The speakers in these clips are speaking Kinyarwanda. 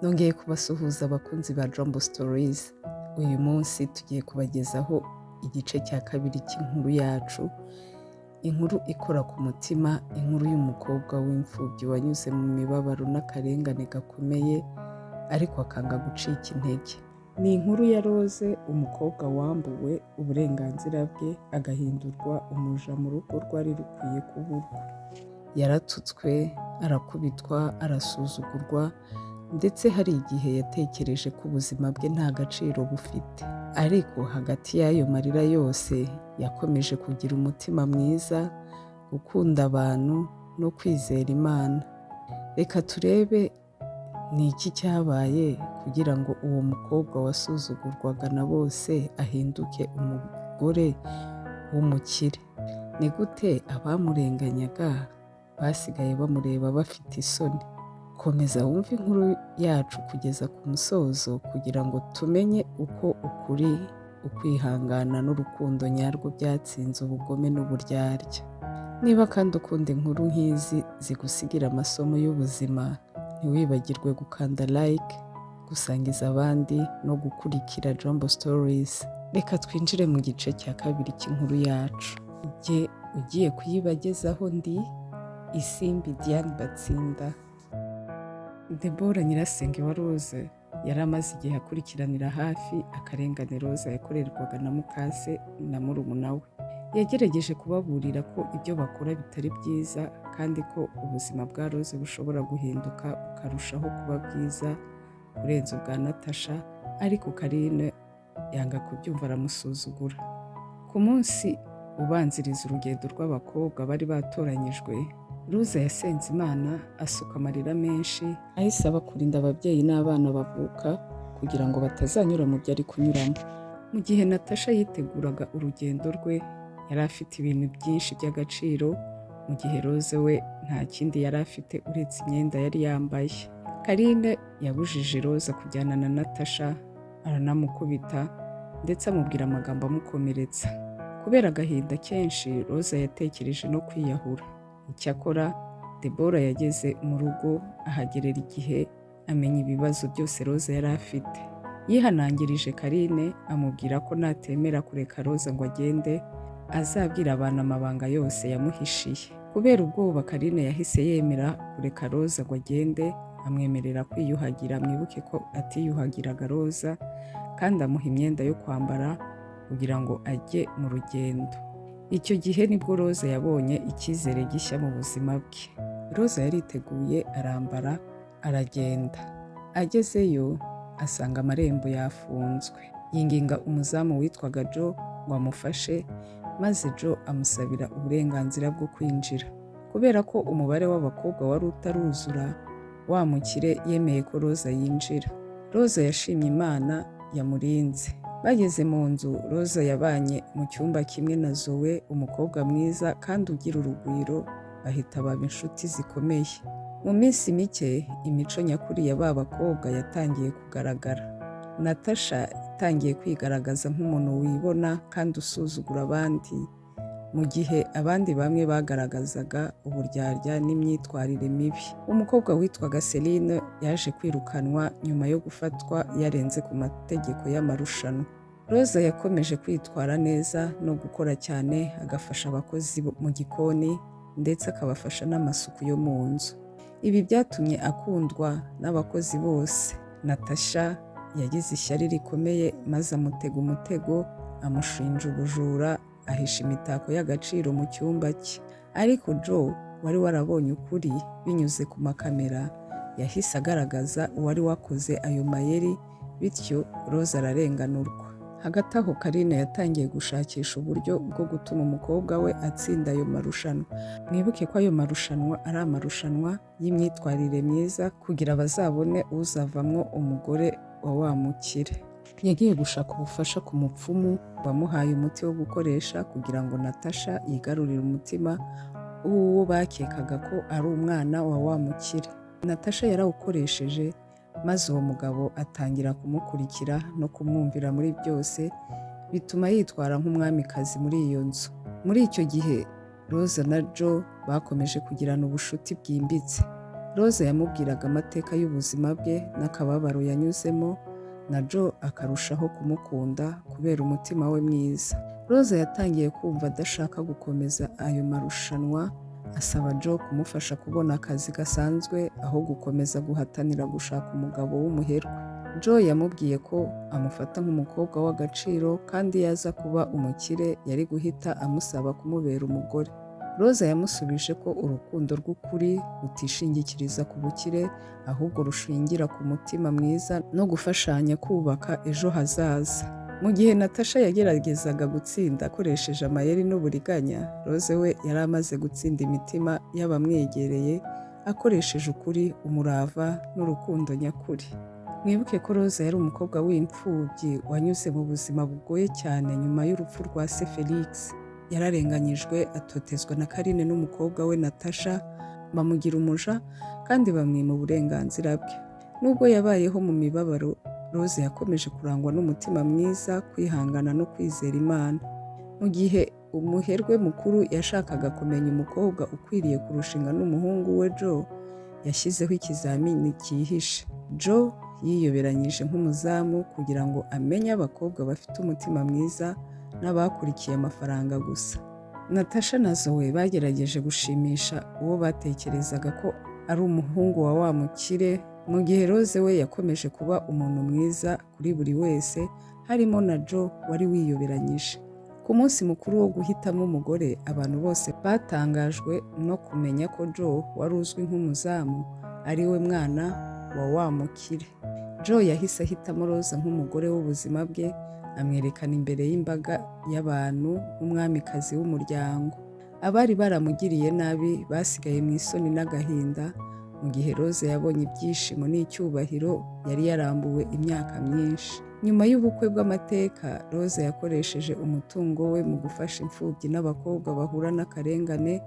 Nongeye kubasuhuza abakunzi ba Jombo Stories. Uyu munsi tugiye kubagezaho igice cya kabiri cy'inkuru yacu, inkuru ikora ku mutima, inkuru y'umukobwa w'imfubyi wanyuze mu mibabaro n'akarengane gakomeye ariko akanga gucika intege. Ni inkuru ya Rose, umukobwa wambuwe uburenganzira bwe agahindurwa umuja mu rugo rwari rukwiye kuburwa. Yaratutswe, arakubitwa, arasuzugurwa, ndetse hari igihe yatekereje ko ubuzima bwe nta gaciro bufite. Ariko hagati y'ayo marira yose yakomeje kugira umutima mwiza, gukunda abantu no kwizera Imana. Reka turebe ni iki cyabaye kugira ngo uwo mukobwa wasuzugurwaga na bose ahinduke umugore w'umukire. Ni gute abamurenganyaga basigaye bamureba bafite isoni? Komeza wumve inkuru yacu kugeza ku musozo kugira ngo tumenye uko ukuri, ukwihangana n'urukundo nyarwo byatsinze ubugome n'uburyarya. Niba kandi ukunda inkuru nk'izi zigusigira amasomo y'ubuzima, ntiwibagirwe gukanda like, gusangiza abandi no gukurikira Jombo Stories. Reka twinjire mu gice cya kabiri cy'inkuru yacu. Jye ugiye kuyibagezaho ndi Isimbi Diane Batsinda. Deborah nyirasenge wa Rose yari amaze igihe akurikiranira hafi akarengane Rose yakorerwaga na mukase na murumuna we. Yagerageje kubaburira ko ibyo bakora bitari byiza kandi ko ubuzima bwa Rose bushobora guhinduka bukarushaho kuba bwiza kurenza ubwa Natasha, ariko Karine yanga kubyumva, aramusuzugura. Ku munsi ubanziriza urugendo rw'abakobwa bari batoranyijwe, Rose yasenze Imana, asuka amarira menshi, ayisaba kurinda ababyeyi n'abana bavuka kugira ngo batazanyura mu byo ari kunyuramo. Mu gihe Natasha yiteguraga urugendo rwe, yari afite ibintu byinshi by'agaciro, mu gihe Rose we nta kindi yari afite uretse imyenda yari yambaye. Karine yabujije Rose kujyana na Natasha, aranamukubita ndetse amubwira amagambo amukomeretsa. Kubera agahinda kenshi, Rose yatekereje no kwiyahura. Icyakora Deborah yageze mu rugo, ahagerera igihe amenya ibibazo byose Rose yari afite. Yihanangirije Karine, amubwira ko natemera kureka Rose ngo agende, azabwira abantu amabanga yose yamuhishiye. Kubera ubwoba, Karine yahise yemera kureka Rose ngo agende, amwemerera kwiyuhagira. Mwibuke ko atiyuhagiraga Rose, kandi amuha imyenda yo kwambara kugira ngo ajye mu rugendo. Icyo gihe nibwo Rose yabonye icyizere gishya mu buzima bwe. Rose yariteguye, arambara, aragenda. Agezeyo asanga amarembo yafunzwe. Yinginga umuzamu witwaga Joe ngo amufashe, maze Joe amusabira uburenganzira bwo kwinjira. Kubera ko umubare w'abakobwa wari utaruzura, wa mukire yemeye ko Rose yinjira. Rose yashimye Imana yamurinze. Bageze mu nzu, Rose yabanye mu cyumba kimwe na Zoe, umukobwa mwiza kandi ugira urugwiro, bahita baba inshuti zikomeye. Mu minsi mike, imico nyakuri ya ba bakobwa yatangiye kugaragara. Natasha yatangiye kwigaragaza nk'umuntu wibona kandi usuzugura abandi, mu gihe abandi bamwe bagaragazaga uburyarya n'imyitwarire mibi. Umukobwa witwaga Celine yaje kwirukanwa nyuma yo gufatwa yarenze ku mategeko y'amarushanwa. Rose yakomeje kwitwara neza no gukora cyane, agafasha abakozi mu gikoni ndetse akabafasha n'amasuku yo mu nzu. Ibi byatumye akundwa n'abakozi bose. Natasha yagize ishyari rikomeye, maze amutega umutego, amushinja ubujura, ahisha imitako y'agaciro mu cyumba cye. Ariko Joe wari warabonye ukuri binyuze ku makamera, yahise agaragaza uwari wakoze ayo mayeri, bityo Rose ararenganurwa. Hagati aho Karine yatangiye gushakisha uburyo bwo gutuma umukobwa we atsinda ayo marushanwa. Mwibuke ko ayo marushanwa ari amarushanwa y'imyitwarire myiza kugira bazabone uzavamwo umugore wa wa mukire. Yagiye gushaka ubufasha ku mupfumu wamuhaye umuti wo gukoresha kugira ngo Natasha yigarurire umutima w'uwo bakekaga ko ari umwana wa wa mukire. Natasha yarawukoresheje, maze uwo mugabo atangira kumukurikira no kumwumvira muri byose, bituma yitwara nk'umwamikazi muri iyo nzu. Muri icyo gihe Rose na Joe bakomeje kugirana ubushuti bwimbitse. Rose yamubwiraga amateka y'ubuzima bwe n'akababaro yanyuzemo, na Joe akarushaho kumukunda kubera umutima we mwiza. Rose yatangiye kumva adashaka gukomeza ayo marushanwa, asaba Joe kumufasha kubona akazi gasanzwe aho gukomeza guhatanira gushaka umugabo w'umuherwe. Joe yamubwiye ko amufata nk'umukobwa w'agaciro kandi yaza kuba umukire yari guhita amusaba kumubera umugore. Rose yamusubije ko urukundo rw'ukuri rutishingikiriza ku bukire, ahubwo rushingira ku mutima mwiza no gufashanya kubaka ejo hazaza. Mu gihe Natasha yageragezaga gutsinda akoresheje amayeri n'uburiganya, Rose we yari amaze gutsinda imitima y'abamwegereye akoresheje ukuri, umurava n'urukundo nyakuri. Mwibuke ko Rose yari umukobwa w'imfubyi wanyuze mu buzima bugoye cyane nyuma y'urupfu rwa se Felix. Yararenganyijwe, atotezwa na Karine n'umukobwa we Natasha, bamugira umuja kandi bamwima uburenganzira bwe. Nubwo yabayeho mu mibabaro, Rose yakomeje kurangwa n'umutima mwiza, kwihangana no kwizera Imana. Mu gihe umuherwe mukuru yashakaga kumenya umukobwa ukwiriye kurushinga n'umuhungu we Joe, yashyizeho ikizamini cyihishe. Joe yiyoberanyije nk'umuzamu kugira ngo amenye abakobwa bafite umutima mwiza n'abakurikiye amafaranga gusa. Natasha na Zoe bagerageje gushimisha uwo batekerezaga ko ari umuhungu wa wa mukire, mu gihe Rose we yakomeje kuba umuntu mwiza kuri buri wese, harimo na Joe wari wiyoberanyije. Ku munsi mukuru wo guhitamo umugore, abantu bose batangajwe no kumenya ko Joe wari uzwi nk'umuzamu ari we mwana wa wa mukire. Joe yahise ahitamo Rose nk'umugore w'ubuzima bwe, amwerekana imbere y'imbaga y'abantu nk'umwamikazi w'umuryango. Abari baramugiriye nabi basigaye mu isoni n'agahinda, mu gihe Rose yabonye ibyishimo n'icyubahiro yari yarambuwe imyaka myinshi. Nyuma y'ubukwe bw'amateka, Rose yakoresheje umutungo we mu gufasha imfubyi n'abakobwa bahura n'akarengane,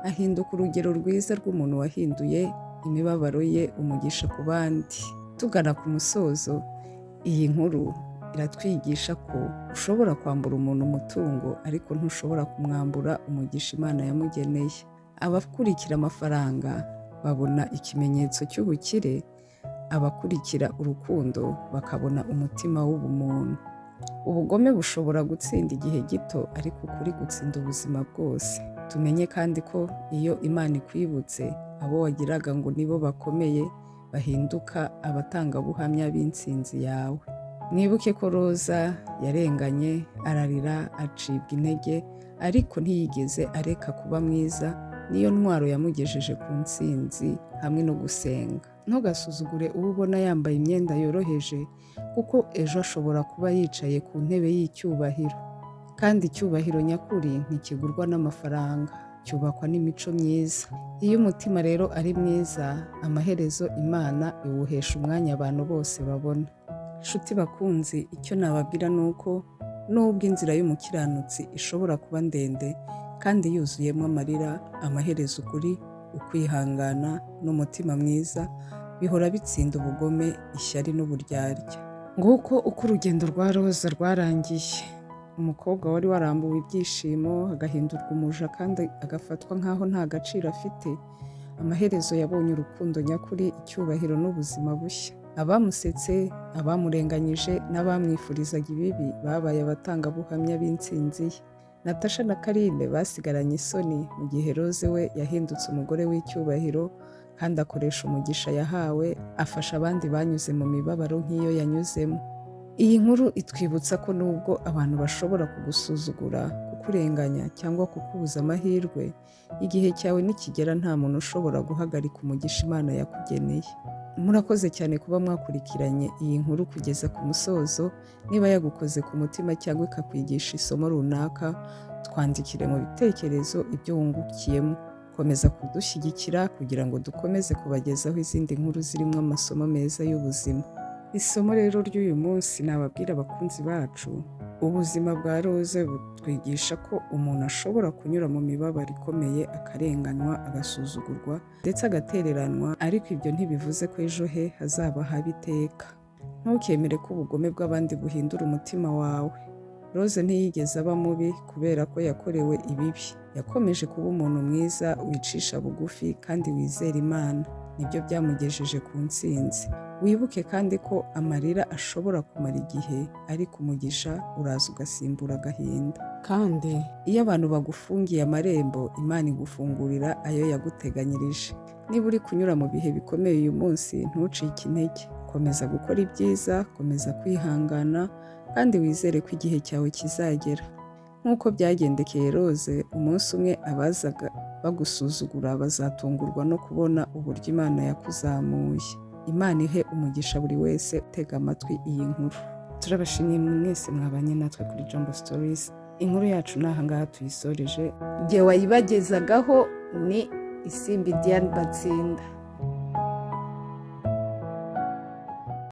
ahinduka urugero rwiza rw'umuntu wahinduye imibabaro ye umugisha ku bandi. Tugana ku musozo, iyi nkuru iratwigisha ko ushobora kwambura umuntu umutungo ariko ntushobora kumwambura umugisha Imana yamugeneye. Abakurikira amafaranga babona ikimenyetso cy'ubukire, abakurikira urukundo bakabona umutima w'ubumuntu. Ubugome bushobora gutsinda igihe gito, ariko ukuri gutsinda ubuzima bwose. Tumenye kandi ko iyo Imana ikwibutse, abo wagiraga ngo nibo bakomeye bahinduka abatangabuhamya b'intsinzi yawe. Mwibuke ko Roza yarenganye, ararira, acibwa intege, ariko ntiyigeze areka kuba mwiza. Niyo ntwaro yamugejeje ku ntsinzi hamwe no gusenga. Ntugasuzugure uwo ubona yambaye imyenda yoroheje, kuko ejo ashobora kuba yicaye ku ntebe y'icyubahiro. Kandi icyubahiro nyakuri ntikigurwa n'amafaranga, cyubakwa n'imico myiza. Iyo umutima rero ari mwiza, amaherezo Imana iwuhesha umwanya abantu bose babona. Nshuti bakunzi, icyo nababwira ni uko nubwo inzira y'umukiranutsi ishobora kuba ndende kandi yuzuyemo amarira, amaherezo ukuri, ukwihangana n'umutima mwiza bihora bitsinda ubugome, ishyari n'uburyarya. Nguko uko urugendo rwa Roza rwarangiye. Umukobwa wari warambuwe ibyishimo, agahindurwa umuja kandi agafatwa nk'aho nta gaciro afite, amaherezo yabonye urukundo nyakuri, icyubahiro n'ubuzima bushya. Abamusetse, abamurenganyije n'abamwifurizaga ibibi babaye abatangabuhamya b'intsinzi ye. Natasha na Karine basigaranye isoni, mu gihe Rose we yahindutse umugore w'icyubahiro kandi akoresha umugisha yahawe, afasha abandi banyuze mu mibabaro nk'iyo yanyuzemo. Iyi nkuru itwibutsa ko nubwo abantu bashobora kugusuzugura, kukurenganya cyangwa kukubuza amahirwe, igihe cyawe nikigera nta muntu ushobora guhagarika umugisha Imana yakugeneye. Murakoze cyane kuba mwakurikiranye iyi nkuru kugeza ku musozo. Niba yagukoze ku mutima cyangwa ikakwigisha isomo runaka, twandikire mu bitekerezo ibyo wungukiyemo. Komeza kudushyigikira kugira ngo dukomeze kubagezaho izindi nkuru zirimo amasomo meza y'ubuzima. Isomo rero ry'uyu munsi nababwira abakunzi bacu, ubuzima bwa Rose butwigisha ko umuntu ashobora kunyura mu mibabaro ikomeye, akarenganywa, agasuzugurwa ndetse agatereranwa, ariko ibyo ntibivuze ko ejo he hazaba habi iteka. Ntukemere ko ubugome bw'abandi buhindura umutima wawe. Rose ntiyigeze aba mubi kubera ko yakorewe ibibi. Yakomeje kuba umuntu mwiza, wicisha bugufi kandi wizera Imana. nibyo byamugejeje ku ntsinzi. Wibuke kandi ko amarira ashobora kumara igihe, ariko umugisha uraza ugasimbura agahinda. Kandi iyo abantu bagufungiye amarembo, Imana igufungurira ayo yaguteganyirije. Niba uri kunyura mu bihe bikomeye uyu munsi, ntucike intege. Komeza gukora ibyiza, komeza kwihangana, kandi wizere ko igihe cyawe kizagera. Nk'uko byagendekeye Rose, umunsi umwe abazaga bagusuzugura bazatungurwa no kubona uburyo Imana yakuzamuye. Imana ihe umugisha buri wese utega amatwi iyi nkuru. Turabashimiye mwese mwabanye natwe kuri Jambo Stories. Inkuru yacu naha ngaha tuyisoreje. Jye wayibagezagaho ni Isimbi Diane Batsinda.